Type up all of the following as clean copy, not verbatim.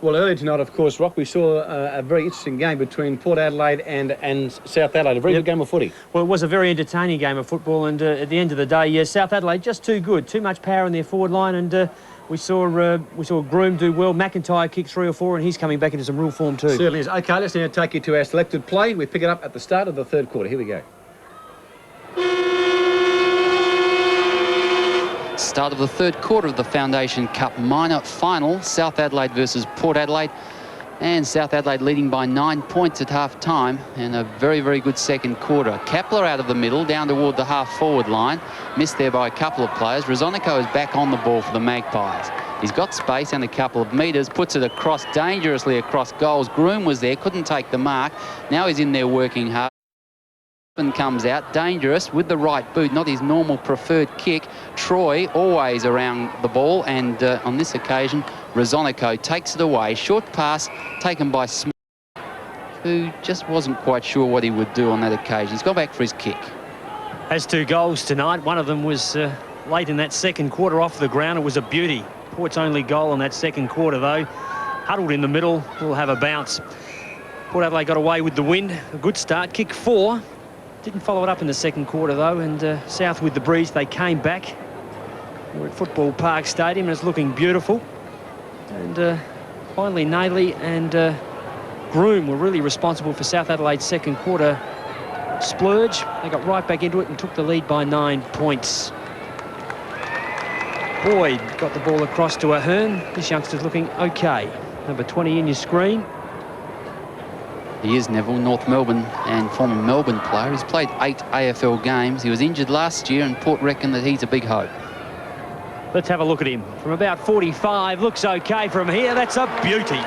Well, earlier tonight, of course, Rock, we saw a very interesting game between Port Adelaide and South Adelaide. A very good game of footy. Well, it was a very entertaining game of football, and at the end of the day, South Adelaide just too good, too much power in their forward line, and we saw Groom do well. McIntyre kicked 3 or 4, and he's coming back into some real form too. Certainly is. OK, let's now take you to our selected play. We pick it up at the start of the third quarter. Here we go. Start of the third quarter of the Foundation Cup minor final, South Adelaide versus Port Adelaide, and South Adelaide leading by 9 points at half-time, and a very, very good second quarter. Kepler out of the middle, down toward the half-forward line, missed there by a couple of players. Rosonico is back on the ball for the Magpies. He's got space and a couple of metres, puts it across, dangerously across goals. Groom was there, couldn't take the mark. Now he's in there working hard. Comes out dangerous with the right boot, not his normal preferred kick. Troy always around the ball, and on this occasion Rosonico takes it away. Short pass taken by Smith, who just wasn't quite sure what he would do on that occasion. He's gone back for his kick. Has 2 goals tonight. One of them was late in that second quarter off the ground. It was a beauty. Port's only goal in that second quarter though. Huddled in the middle, will have a bounce. Port Adelaide got away with the win. A good start, kick 4. Didn't follow it up in the second quarter though, and South with the breeze, they came back. We're at Football Park Stadium and it's looking beautiful. And finally Naley and Groom were really responsible for South Adelaide's second quarter splurge. They got right back into it and took the lead by 9 points. Boyd got the ball across to Hearn. This youngster's looking okay. Number 20 in your screen. He is Neville, North Melbourne and former Melbourne player. He's played 8 AFL games. He was injured last year, and Port reckon that he's a big hope. Let's have a look at him. From about 45, looks okay from here. That's a beauty.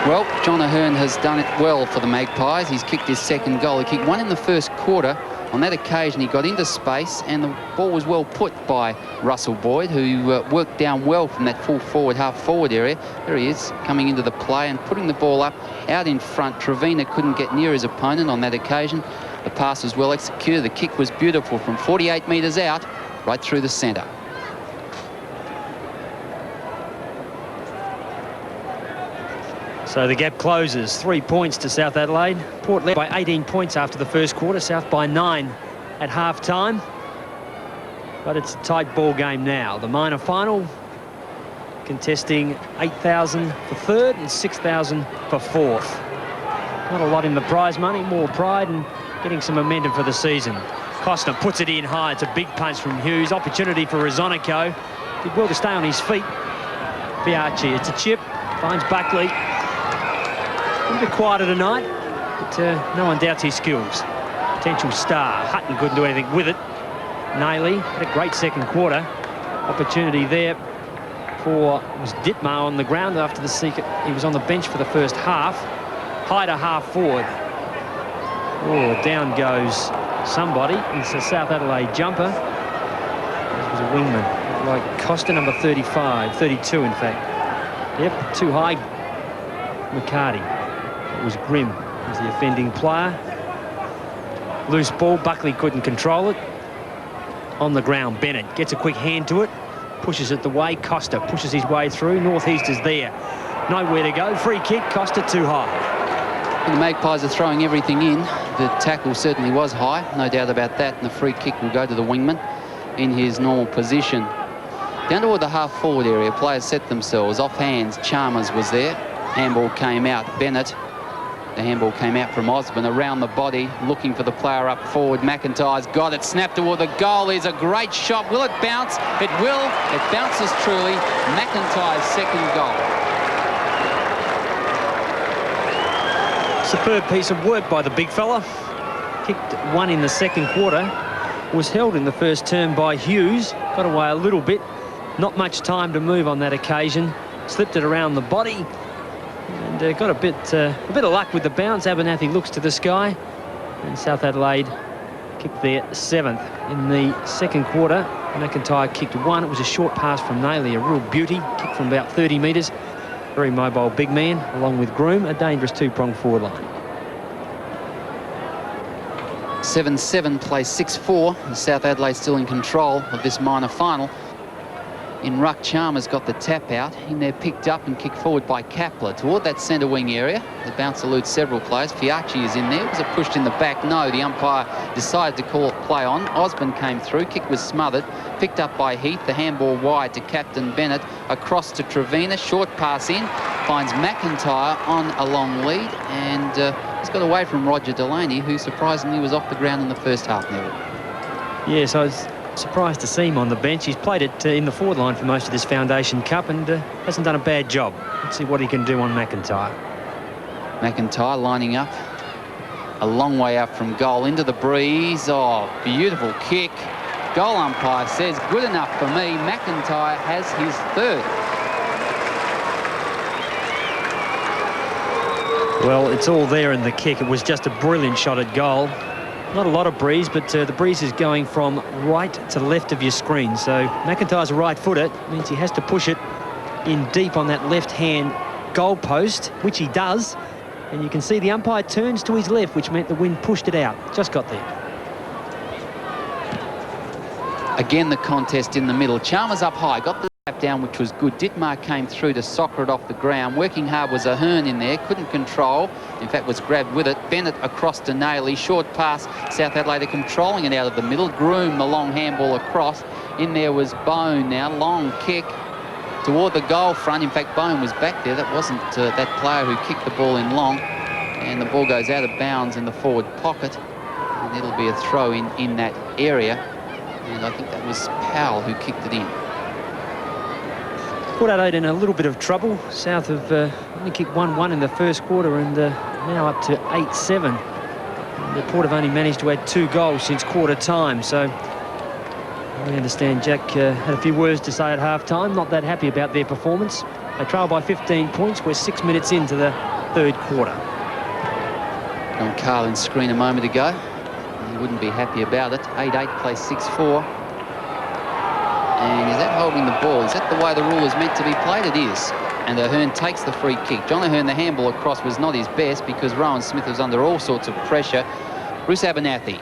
Well, John Hearn has done it well for the Magpies. He's kicked his second goal. He kicked 1 in the first quarter. On that occasion, he got into space, and the ball was well put by Russell Boyd, who worked down well from that full forward, half forward area. There he is, coming into the play and putting the ball up out in front. Trevina couldn't get near his opponent on that occasion. The pass was well executed. The kick was beautiful from 48 metres out, right through the centre. So the gap closes, 3 points to South Adelaide. Port led by 18 points after the first quarter, South by 9 at half-time. But it's a tight ball game now. The minor final contesting 8,000 for third and 6,000 for fourth. Not a lot in the prize money, more pride and getting some momentum for the season. Costner puts it in high. It's a big punch from Hughes. Opportunity for Rosonico. Did well to stay on his feet. Biachi, it's a chip. Finds Buckley. A bit quieter tonight, but no one doubts his skills. Potential star. Hutton couldn't do anything with it. Naley had a great second quarter. Opportunity there for was Dittmar on the ground after the second. He was on the bench for the first half. High to half forward. Oh, down goes somebody. It's a South Adelaide jumper. This was a wingman, like Costa, number 35, 32 in fact. Yep, too high. McCarty. It was Grimm, was the offending player. Loose ball, Buckley couldn't control it. On the ground, Bennett gets a quick hand to it, pushes it the way. Costa pushes his way through. Northeast is there. Nowhere to go. Free kick, Costa too high. And the Magpies are throwing everything in. The tackle certainly was high, no doubt about that, and the free kick will go to the wingman in his normal position. Down toward the half-forward area, players set themselves. Off hands, Chalmers was there. Handball came out, Bennett. The handball came out from Osborne, around the body, looking for the player up forward. McIntyre's got it, snapped toward the goal. Is a great shot. Will it bounce? It will. It bounces truly. McIntyre's second goal. Superb piece of work by the big fella. Kicked 1 in the second quarter. Was held in the first term by Hughes. Got away a little bit. Not much time to move on that occasion. Slipped it around the body. And got a bit of luck with the bounce. Abernathy looks to the sky, and South Adelaide kicked their 7th in the second quarter. McIntyre kicked 1. It was a short pass from Naley, a real beauty. Kick from about 30 metres. Very mobile big man, along with Groom, a dangerous 2-pronged forward line. 7-7 plays 6-4. South Adelaide still in control of this minor final. In ruck, Chalmers got the tap out. In there, picked up and kicked forward by Kapler toward that centre wing area. The bounce eludes several players. Fiacci is in there. Was it pushed in the back? No, the umpire decided to call it play on. Osborne came through. Kick was smothered. Picked up by Heath. The handball wide to Captain Bennett. Across to Trevina. Short pass in. Finds McIntyre on a long lead. And he's got away from Roger Delaney, who surprisingly was off the ground in the first half, Neville. Yes, I was surprised to see him on the bench. He's played it in the forward line for most of this Foundation Cup and hasn't done a bad job. Let's see what he can do on McIntyre. McIntyre lining up a long way up from goal into the breeze. Oh, beautiful kick. Goal umpire says good enough for me. McIntyre has his third. Well, it's all there in the kick. It was just a brilliant shot at goal. Not a lot of breeze, but the breeze is going from right to left of your screen. So McIntyre's a right footer. Means he has to push it in deep on that left-hand goal post, which he does. And you can see the umpire turns to his left, which meant the wind pushed it out. Just got there. Again, the contest in the middle. Chalmers up high, got the tap down, which was good. Dittmar came through to soccer it off the ground. Working hard was a Hearn in there, couldn't control. In fact, was grabbed with it. Bennett across to Nailey. Short pass. South Adelaide are controlling it out of the middle. Groom, the long handball across. In there was Bone now. Long kick toward the goal front. In fact, Bone was back there. That wasn't that player who kicked the ball in long. And the ball goes out of bounds in the forward pocket. And it'll be a throw in that area. And I think that was Powell who kicked it in. Port Adelaide in a little bit of trouble. South have only kicked 1-1 in the first quarter and now up to 8-7. The Port have only managed to add 2 goals since quarter time. So I understand Jack had a few words to say at half-time. Not that happy about their performance. They trail by 15 points. We're 6 minutes into the third quarter. On Carlin's screen a moment ago. He wouldn't be happy about it. 8-8 plays 6-4. And is that holding the ball? Is that the way the rule is meant to be played? It is. And Hearn takes the free kick. John Hearn, the handball across was not his best because Rowan Smith was under all sorts of pressure. Bruce Abernathy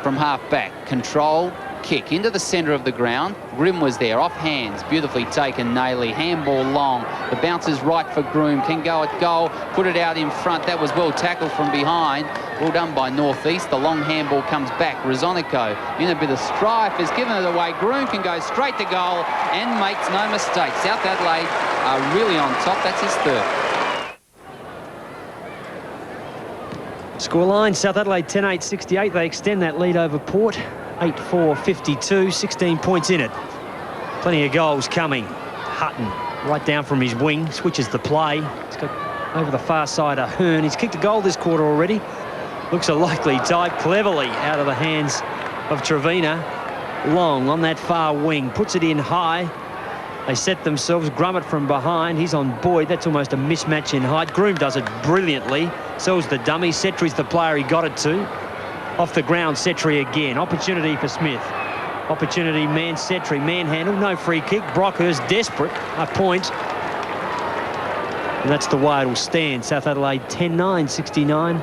from half back. Control, kick into the centre of the ground. Grimm was there, off hands, beautifully taken. Nailey, handball long. The bounce is right for Groom. Can go at goal, put it out in front. That was well tackled from behind. Well done by North East. The long handball comes back. Rosonico in a bit of strife has given it away. Groom can go straight to goal and makes no mistake. South Adelaide are really on top. That's his third. Scoreline, South Adelaide 10-8-68. They extend that lead over Port. 8-4-52, 16 points in it. Plenty of goals coming. Hutton right down from his wing, switches the play. He's got over the far side of Hearn. He's kicked a goal this quarter already. Looks a likely dive cleverly out of the hands of Trevina. Long on that far wing, puts it in high. They set themselves, Grummett from behind. He's on Boyd. That's almost a mismatch in height. Groom does it brilliantly. Sells the dummy. Setri's the player he got it to. Off the ground, Setri again. Opportunity for Smith. Opportunity, man, Setri, manhandle. No free kick. Brockhurst desperate. A point. And that's the way it'll stand. South Adelaide 10-9-69.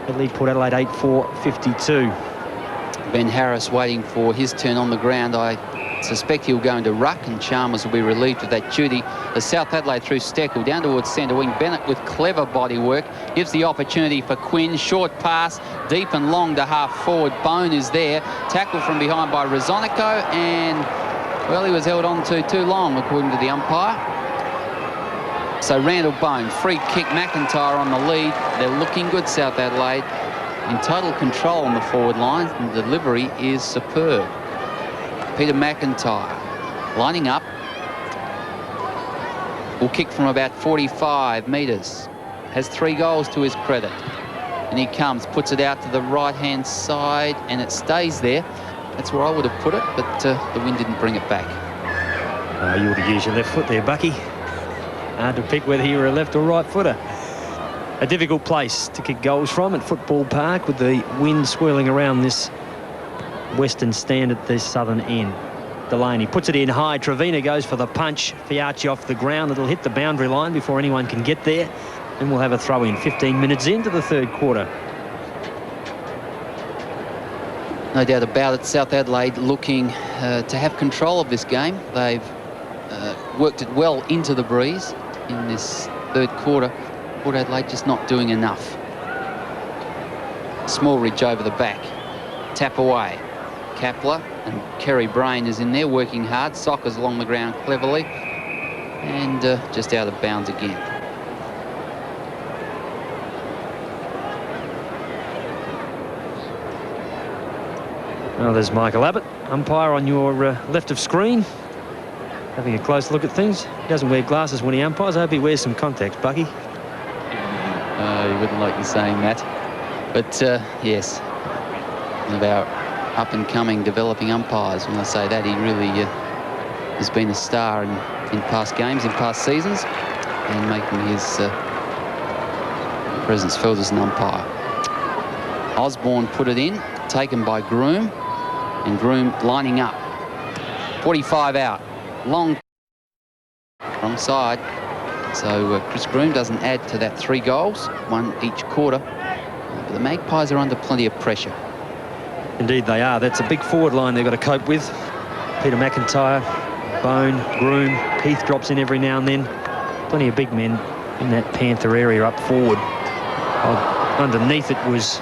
They lead Port Adelaide 8-4-52. Ben Harris waiting for his turn on the ground. I suspect he'll go into ruck and Chalmers will be relieved of that duty. The South Adelaide through Steckel down towards centre wing. Bennett with clever body work gives the opportunity for Quinn. Short pass deep and long to half forward. Bone is there. Tackle from behind by Rosonico and well, he was held on to too long according to the umpire. So Randall Bone, free kick. McIntyre on the lead. They're looking good, South Adelaide. In total control on the forward line. The delivery is superb. Peter McIntyre lining up. Will kick from about 45 metres. Has 3 goals to his credit. And he comes, puts it out to the right-hand side, and it stays there. That's where I would have put it, but the wind didn't bring it back. You would have used your left foot there, Bucky. Hard to pick whether you were a left or right footer. A difficult place to kick goals from at Football Park with the wind swirling around this western stand at the southern end. Delaney puts it in high. Trevina goes for the punch. Fiacci off the ground. It'll hit the boundary line before anyone can get there. And we'll have a throw in 15 minutes into the third quarter. No doubt about it. South Adelaide looking to have control of this game. They've worked it well into the breeze in this third quarter. Port Adelaide just not doing enough. Smallridge over the back. Tap away. Kapler and Kerry Brain is in there working hard. Sockers along the ground cleverly. And just out of bounds again. Well, there's Michael Abbott, umpire on your left of screen. Having a close look at things. He doesn't wear glasses when he umpires. I hope he wears some contacts, Bucky. You wouldn't like me saying that. But, yes, one of our up-and-coming developing umpires. When I say that, he really has been a star in past games, in past seasons, and making his presence felt as an umpire. Osborne put it in, taken by Groom, and Groom lining up. 45 out. Long wrong side. So Chris Groom doesn't add to that 3 goals, 1 each quarter. But the Magpies are under plenty of pressure. Indeed they are. That's a big forward line they've got to cope with. Peter McIntyre, Bone, Groom, Heath drops in every now and then. Plenty of big men in that Panther area up forward. Underneath it was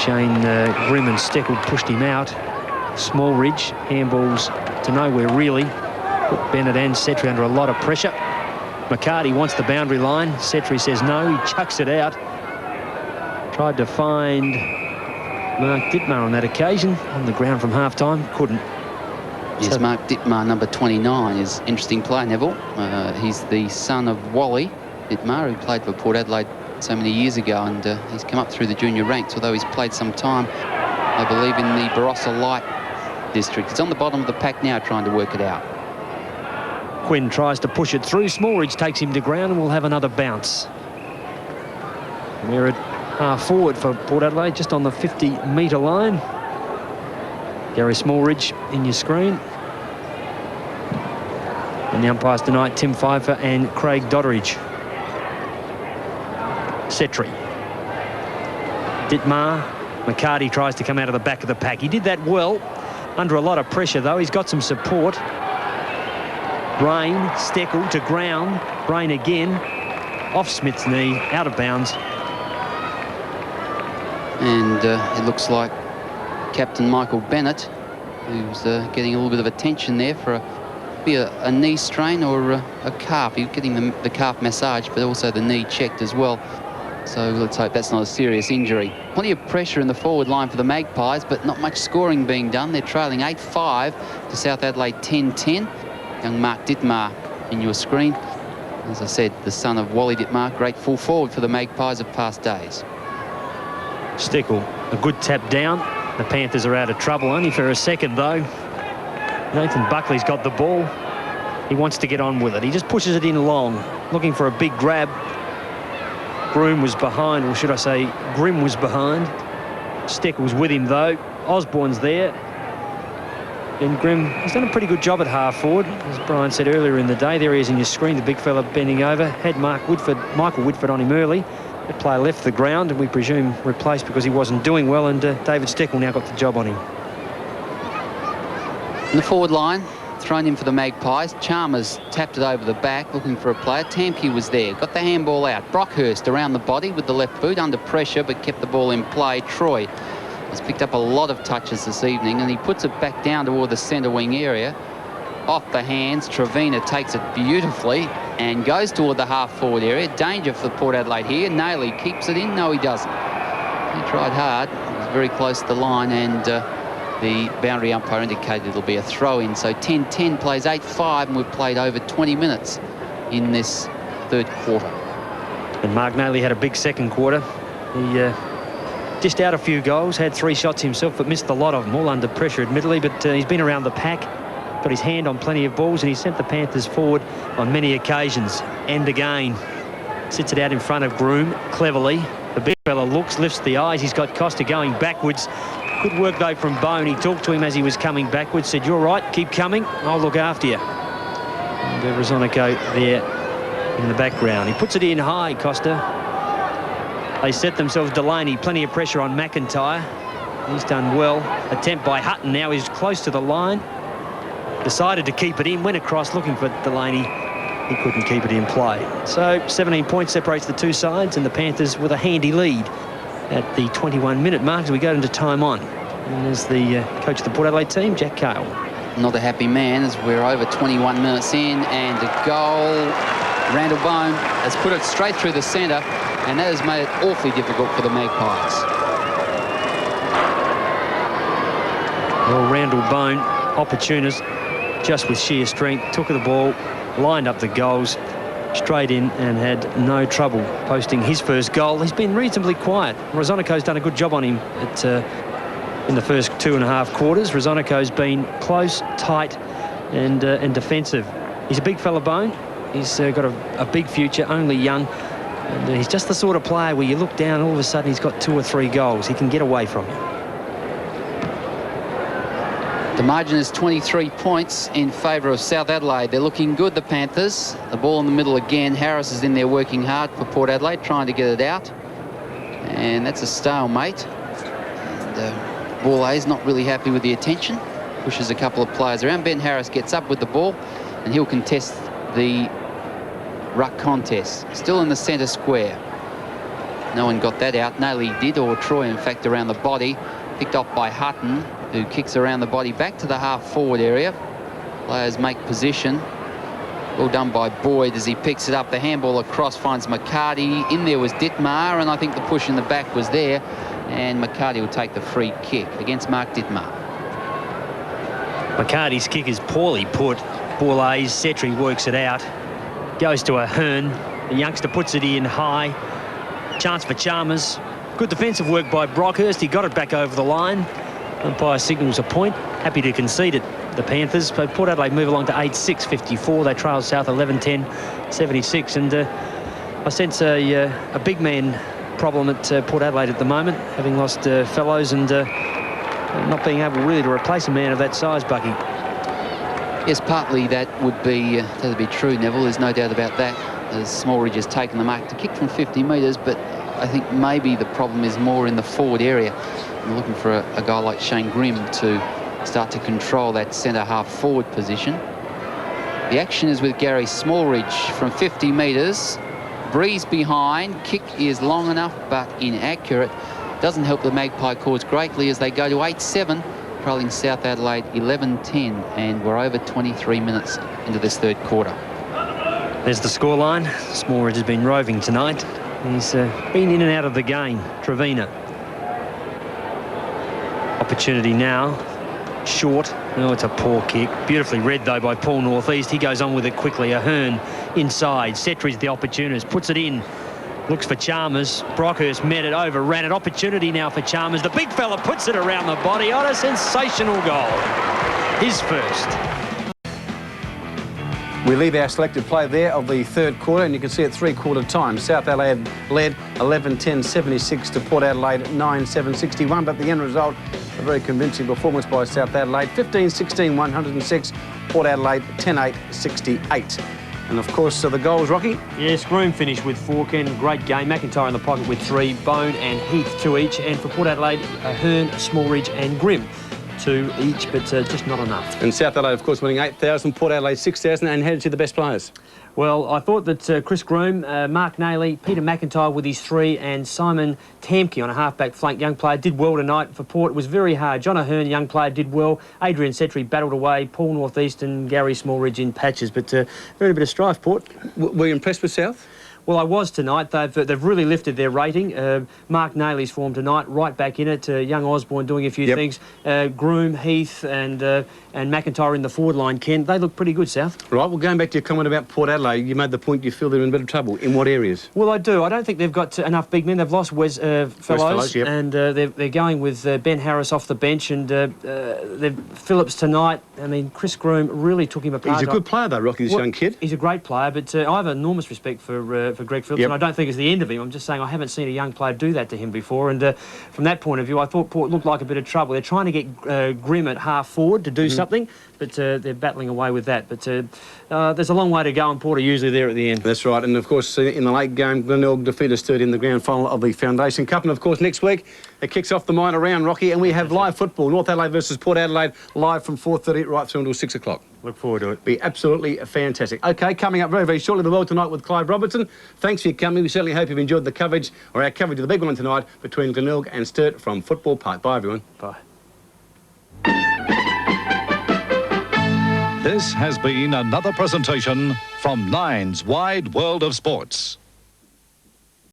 Shane Grimm, and Steckel pushed him out. Smallridge, handballs to nowhere really. Put Bennett and Setri under a lot of pressure. McCarty wants the boundary line. Setri says no, he chucks it out. Tried to find Mark Dittmar on that occasion, on the ground from half-time, couldn't. Yes, so Mark Dittmar, number 29, is an interesting player, Neville. He's the son of Wally Dittmar, who played for Port Adelaide so many years ago, and he's come up through the junior ranks, although he's played some time, I believe, in the Barossa Light district. It's on the bottom of the pack now, trying to work it out. Quinn tries to push it through. Smallridge takes him to ground, and we'll have another bounce. We're at half forward for Port Adelaide, just on the 50-metre line. Gary Smallridge in your screen. And the umpires tonight, Tim Pfeiffer and Craig Dodderidge. Setri. Dittmar. McCarty tries to come out of the back of the pack. He did that well, under a lot of pressure though. He's got some support. Brain, Steckel to ground. Brain again. Off Smith's knee, out of bounds. And it looks like Captain Michael Bennett, who's getting a little bit of attention there for a knee strain or a calf. He's getting the calf massage, but also the knee checked as well. So let's hope that's not a serious injury. Plenty of pressure in the forward line for the Magpies, but not much scoring being done. They're trailing 8-5 to South Adelaide 10-10. Young Mark Dittmar in your screen. As I said, the son of Wally Dittmar, great full forward for the Magpies of past days. Steckel, a good tap down. The Panthers are out of trouble, only for a second though. Nathan Buckley's got the ball. He wants to get on with it. He just pushes it in long, looking for a big grab. Groom was behind, or should I say Grimm was behind. Steckel's with him though. Osborne's there. And Grimm has done a pretty good job at half forward, as Brian said earlier in the day. There he is in your screen, the big fella bending over. Had Michael Whitford on him early. The player left the ground, and we presume replaced because he wasn't doing well, and David Steckel now got the job on him. In the forward line, thrown in for the Magpies. Chalmers tapped it over the back, looking for a player. Tamke was there, got the handball out. Brockhurst around the body with the left boot, under pressure, but kept the ball in play. Troy has picked up a lot of touches this evening, and he puts it back down toward the centre wing area. Off the hands, Trevina takes it beautifully and goes toward the half-forward area. Danger for Port Adelaide here. Nailey keeps it in. No, he doesn't. He tried hard. He was very close to the line, and the boundary umpire indicated it'll be a throw-in. So 10-10 plays 8-5, and we've played over 20 minutes in this third quarter. And Mark Nailey had a big second quarter. He dished out a few goals, had 3 shots himself, but missed a lot of them, all under pressure, admittedly. But he's been around the pack, got his hand on plenty of balls, and he sent the Panthers forward on many occasions. And again, sits it out in front of Groom cleverly. The big fella looks, lifts the eyes. He's got Costa going backwards. Good work though from Bone. He talked to him as he was coming backwards, said, "You're right, keep coming, I'll look after you." And Rosonico there in the background. He puts it in high, Costa. They set themselves, Delaney, plenty of pressure on McIntyre. He's done well. Attempt by Hutton now is close to the line. decided to keep it in, went across looking for Delaney. He couldn't keep it in play. So 17 points separates the two sides, and the Panthers with a handy lead at the 21-minute mark as we go into time on. And there's the coach of the Port Adelaide team, Jack Cale. Not a happy man as we're over 21 minutes in, and a goal. Randall Bone has put it straight through the centre, and that has made it awfully difficult for the Magpies. Well, Randall Bone, opportunist, just with sheer strength, took the ball, lined up the goals, straight in, and had no trouble posting his first goal. He's been reasonably quiet. Rosonico's done a good job on him in the first 2.5 quarters. Rosonico's been close, tight, and defensive. He's a big fella, Bone. He's got a big future, only young. And he's just the sort of player where you look down, all of a sudden he's got 2 or 3 goals. He can get away from you. The margin is 23 points in favour of South Adelaide. They're looking good, the Panthers. The ball in the middle again. Harris is in there working hard for Port Adelaide, trying to get it out. And that's a stalemate. And Borlay's not really happy with the attention. Pushes a couple of players around. Ben Harris gets up with the ball, and he'll contest the ruck contest. Still in the centre square. No one got that out. Naley did, or Troy, in fact, around the body. Picked off by Hutton, who kicks around the body back to the half-forward area. Players make position. Well done by Boyd as he picks it up. The handball across finds McCarty. In there was Dittmar, and I think the push in the back was there. And McCarty will take the free kick against Mark Dittmar. McCarty's kick is poorly put. Borlay's Setri works it out. Goes to a Hearn. The youngster puts it in high. Chance for Chalmers. Good defensive work by Brockhurst. He got it back over the line. Umpire signals a point. Happy to concede it, the Panthers. But Port Adelaide move along to 8-6-54. They trail South 11-10-76. And I sense a big man problem at Port Adelaide at the moment, having lost fellows and not being able really to replace a man of that size, Bucky. Yes, partly that would be true, Neville. There's no doubt about that. As Smallridge has taken the mark to kick from 50 metres, but I think maybe the problem is more in the forward area. We're looking for a guy like Shane Grimm to start to control that centre half forward position. The action is with Gary Smallridge from 50 metres. Breeze behind. Kick is long enough but inaccurate. Doesn't help the Magpie cause greatly as they go to 8-7, trailing South Adelaide 11-10, and we're over 23 minutes into this third quarter. There's the scoreline. Smallridge has been roving tonight. He's been in and out of the game. Trevina. Opportunity now. Short. Oh, it's a poor kick. Beautifully read, though, by Paul Northeast. He goes on with it quickly. A Hearn inside. Setri's the opportunist. Puts it in. Looks for Chalmers. Brockhurst met it, overran it. Opportunity now for Chalmers. The big fella puts it around the body. Oh, a sensational goal. His first. We leave our selected play there of the third quarter, and you can see at three-quarter time, South Adelaide led 11-10-76 to Port Adelaide 9-7-61, but the end result, a very convincing performance by South Adelaide, 15-16-106, Port Adelaide 10-8-68. And of course, the goals, Rocky? Yes, Groom finished with 4. Ken, great game. McIntyre in the pocket with 3. Bone and Heath 2 each. And for Port Adelaide, Hearn, Smallridge and Grimm 2 each, but just not enough. And South Adelaide, of course, winning 8,000, Port Adelaide 6,000, and headed to the best players. Well, I thought that Chris Groom, Mark Naley, Peter McIntyre with his 3, and Simon Tamke on a half-back flank young player did well tonight for Port. It was very hard. John O'Hearn, young player, did well. Adrian Setri battled away. Paul Northeast and Gary Smallridge in patches, but very bit of strife, Port. Were you impressed with South? Well, I was tonight. They've really lifted their rating. Mark Naley's form tonight, right back in it. Young Osborne doing a few things. Groom, Heath and McIntyre in the forward line, Ken. They look pretty good, South. Right, well, going back to your comment about Port Adelaide, you made the point you feel they're in a bit of trouble. In what areas? Well, I do. I don't think they've got enough big men. They've lost Wes Fellows, and they're going with Ben Harris off the bench, and they've Phillips tonight. I mean, Chris Groom really took him apart. He's a good player, though, Rocky, this young kid. He's a great player, but I have enormous respect for Greg Phillips, and I don't think it's the end of him. I'm just saying I haven't seen a young player do that to him before, and from that point of view, I thought Port looked like a bit of trouble. They're trying to get Grimm at half forward to do something, but they're battling away with that. But there's a long way to go, and Port are usually there at the end. That's right, and of course, in the late game, Glenelg defeated Sturt in the grand final of the Foundation Cup, and of course, next week, it kicks off the minor round, Rocky, and we have live football, North Adelaide versus Port Adelaide, live from 4:30 right through until 6 o'clock. Look forward to it. Be absolutely fantastic. OK, coming up very, very shortly, the World Tonight with Clive Robertson. Thanks for your company. We certainly hope you've enjoyed the coverage, or our coverage of the big one tonight, between Glenelg and Sturt from Football Park. Bye, everyone. Bye. This has been another presentation from Nine's Wide World of Sports.